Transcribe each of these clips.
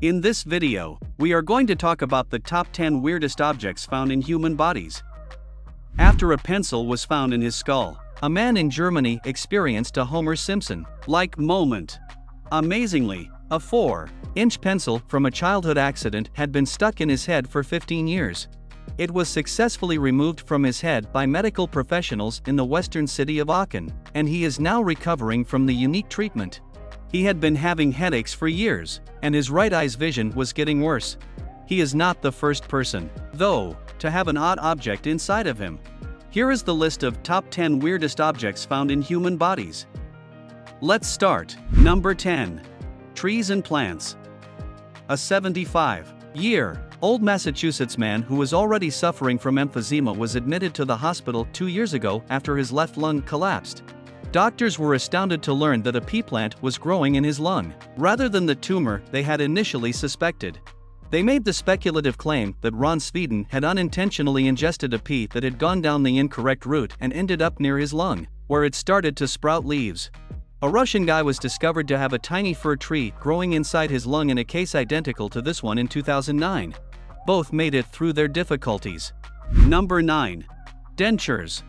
In this video, we are going to talk about the top 10 weirdest objects found in human bodies. After a pencil was found in his skull, a man in Germany experienced a Homer Simpson-like moment. Amazingly, a 4-inch pencil from a childhood accident had been stuck in his head for 15 years. It was successfully removed from his head by medical professionals in the western city of Aachen, and he is now recovering from the unique treatment. He had been having headaches for years, and his right eye's vision was getting worse. He is not the first person, though, to have an odd object inside of him. Here is the list of top 10 weirdest objects found in human bodies. Let's start. Number 10. Trees and plants. A 75-year-old Massachusetts man who was already suffering from emphysema was admitted to the hospital 2 years ago after his left lung collapsed. Doctors were astounded to learn that a pea plant was growing in his lung, rather than the tumor they had initially suspected. They made the speculative claim that Ron Sweden had unintentionally ingested a pea that had gone down the incorrect route and ended up near his lung, where it started to sprout leaves. A Russian guy was discovered to have a tiny fir tree growing inside his lung in a case identical to this one in 2009. Both made it through their difficulties. Number 9. Dentures.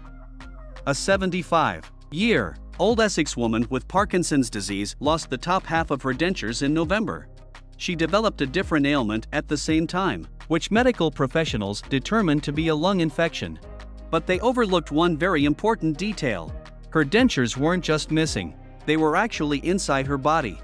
A 75-year-old Essex woman with Parkinson's disease lost the top half of her dentures in November. She developed a different ailment at the same time, which medical professionals determined to be a lung infection. But they overlooked one very important detail. Her dentures weren't just missing, they were actually inside her body.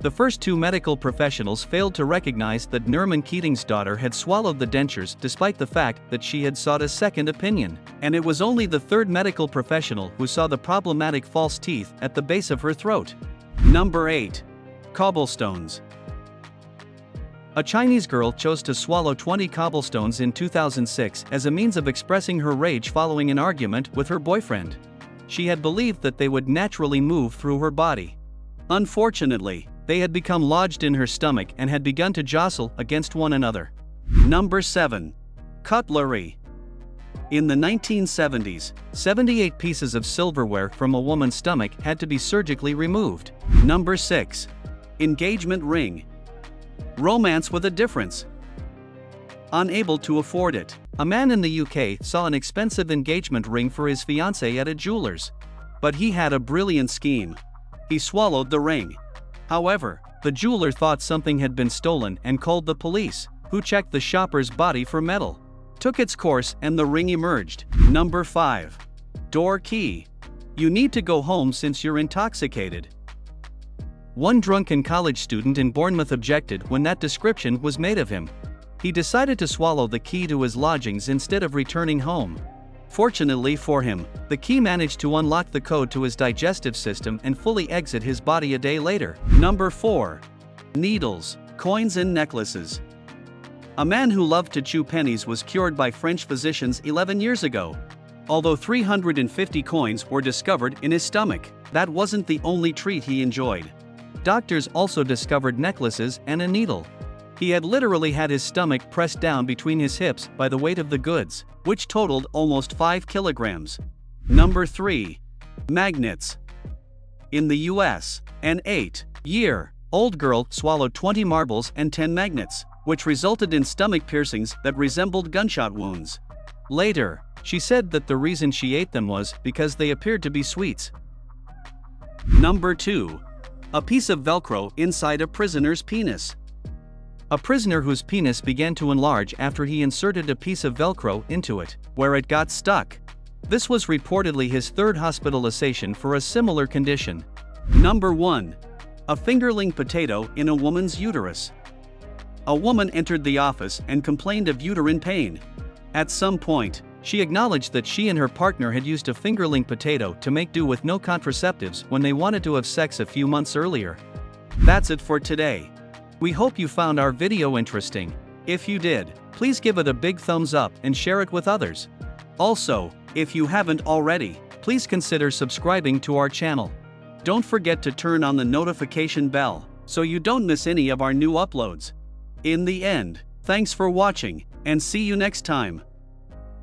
The first two medical professionals failed to recognize that Norman Keating's daughter had swallowed the dentures despite the fact that she had sought a second opinion, and it was only the third medical professional who saw the problematic false teeth at the base of her throat. Number 8. Cobblestones. A Chinese girl chose to swallow 20 cobblestones in 2006 as a means of expressing her rage following an argument with her boyfriend. She had believed that they would naturally move through her body. Unfortunately, they had become lodged in her stomach and had begun to jostle against one another. Number 7. Cutlery. In the 1970s, 78 pieces of silverware from a woman's stomach had to be surgically removed. Number 6. Engagement ring. Romance with a difference. Unable to afford it, a man in the UK saw an expensive engagement ring for his fiancée at a jeweler's. But he had a brilliant scheme. He swallowed the ring. However, the jeweler thought something had been stolen and called the police, who checked the shopper's body for metal, took its course, and the ring emerged. Number 5. Door key. You need to go home since you're intoxicated. One drunken college student in Bournemouth objected when that description was made of him. He decided to swallow the key to his lodgings instead of returning home. Fortunately for him, the key managed to unlock the code to his digestive system and fully exit his body a day later. Number 4. Needles, coins and necklaces. A man who loved to chew pennies was cured by French physicians 11 years ago. Although 350 coins were discovered in his stomach, that wasn't the only treat he enjoyed. Doctors also discovered necklaces and a needle. He had literally had his stomach pressed down between his hips by the weight of the goods, which totaled almost 5 kilograms. Number 3. Magnets. In the US, an 8-year-old girl swallowed 20 marbles and 10 magnets, which resulted in stomach piercings that resembled gunshot wounds. Later, she said that the reason she ate them was because they appeared to be sweets. Number 2. A piece of velcro inside a prisoner's penis. A prisoner whose penis began to enlarge after he inserted a piece of velcro into it, where it got stuck. This was reportedly his third hospitalization for a similar condition. Number 1. A fingerling potato in a woman's uterus. A woman entered the office and complained of uterine pain. At some point, she acknowledged that she and her partner had used a fingerling potato to make do with no contraceptives when they wanted to have sex a few months earlier. That's it for today. We hope you found our video interesting. If you did, please give it a big thumbs up and share it with others. Also, if you haven't already, please consider subscribing to our channel. Don't forget to turn on the notification bell so you don't miss any of our new uploads. In the end, thanks for watching, and see you next time.